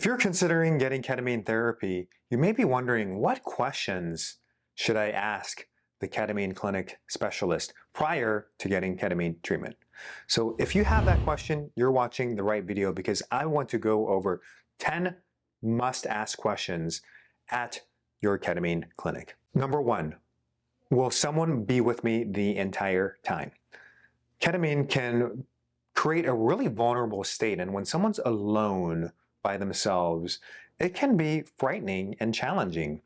If you're considering getting ketamine therapy, you may be wondering, what questions should I ask the ketamine clinic specialist prior to getting ketamine treatment? So if you have that question, you're watching the right video, because I want to go over 10 must-ask questions at your ketamine clinic. Number 1, will someone be with me the entire time? Ketamine can create a really vulnerable state, and when someone's alone by themselves, it can be frightening and challenging,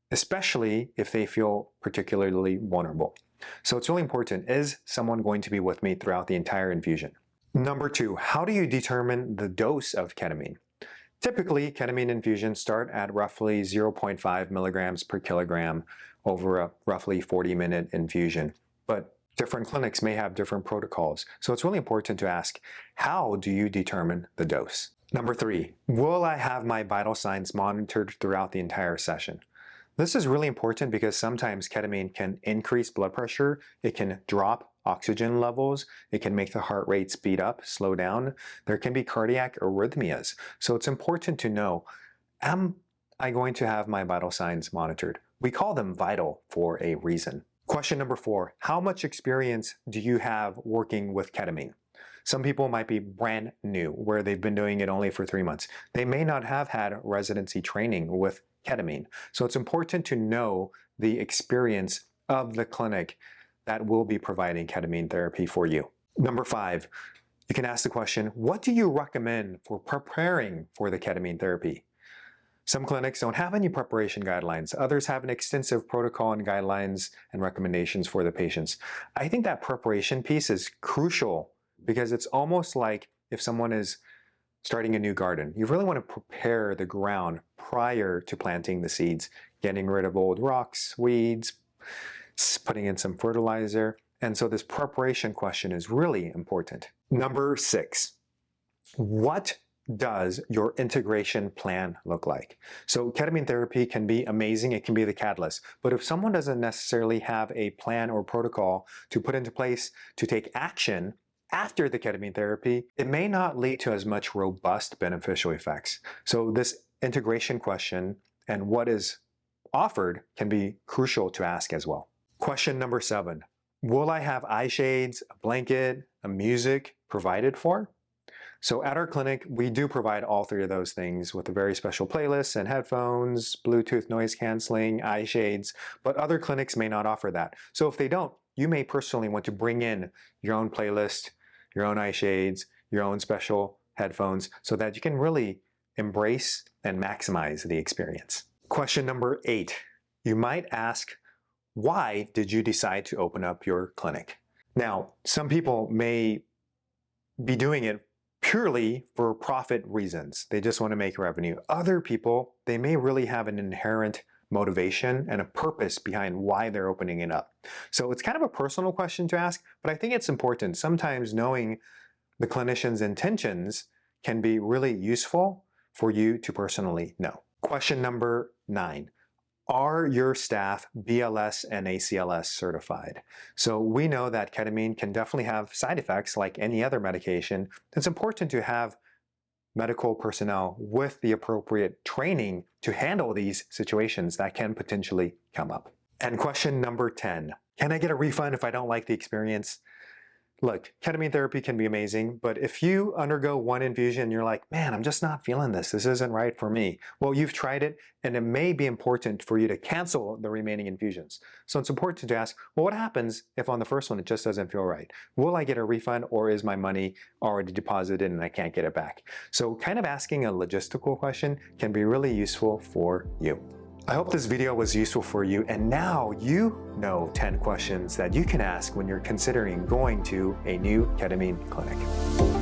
especially if they feel particularly vulnerable. So it's really important, is someone going to be with me throughout the entire infusion? Number 2, how do you determine the dose of ketamine? Typically, ketamine infusions start at roughly 0.5 milligrams per kilogram over a roughly 40-minute infusion. But different clinics may have different protocols. So it's really important to ask, how do you determine the dose? Number 3, will I have my vital signs monitored throughout the entire session? This is really important because sometimes ketamine can increase blood pressure, it can drop oxygen levels, it can make the heart rate speed up, slow down. There can be cardiac arrhythmias. So it's important to know, am I going to have my vital signs monitored? We call them vital for a reason. Question number 4, how much experience do you have working with ketamine? Some people might be brand new, where they've been doing it only for 3 months. They may not have had residency training with ketamine. So it's important to know the experience of the clinic that will be providing ketamine therapy for you. Number 5, you can ask the question, what do you recommend for preparing for the ketamine therapy? Some clinics don't have any preparation guidelines. Others have an extensive protocol and guidelines and recommendations for the patients. I think that preparation piece is crucial, because it's almost like if someone is starting a new garden. You really want to prepare the ground prior to planting the seeds, getting rid of old rocks, weeds, putting in some fertilizer. And so this preparation question is really important. Number 6, what does your integration plan look like? So ketamine therapy can be amazing, it can be the catalyst, but if someone doesn't necessarily have a plan or protocol to put into place to take action after the ketamine therapy, it may not lead to as much robust beneficial effects. So this integration question and what is offered can be crucial to ask as well. Question number 7, will I have eye shades, a blanket, a music provided for? So at our clinic, we do provide all 3 of those things with a very special playlist and headphones, Bluetooth noise canceling, eye shades, but other clinics may not offer that. So if they don't, you may personally want to bring in your own playlist, your own eye shades, your own special headphones, so that you can really embrace and maximize the experience. Question number 8, you might ask, why did you decide to open up your clinic? Now, some people may be doing it purely for profit reasons. They just want to make revenue. Other people, they may really have an inherent motivation and a purpose behind why they're opening it up. So it's kind of a personal question to ask, but I think it's important. Sometimes knowing the clinician's intentions can be really useful for you to personally know. Question number 9, are your staff BLS and ACLS certified? So we know that ketamine can definitely have side effects like any other medication. It's important to have medical personnel with the appropriate training to handle these situations that can potentially come up. And question number 10, can I get a refund if I don't like the experience? Look, ketamine therapy can be amazing, but if you undergo one infusion and you're like, man, I'm just not feeling this isn't right for me. Well, you've tried it, and it may be important for you to cancel the remaining infusions. So it's important to ask, well, what happens if on the first one it just doesn't feel right? Will I get a refund, or is my money already deposited and I can't get it back? So kind of asking a logistical question can be really useful for you. I hope this video was useful for you, and now you know 10 questions that you can ask when you're considering going to a new ketamine clinic.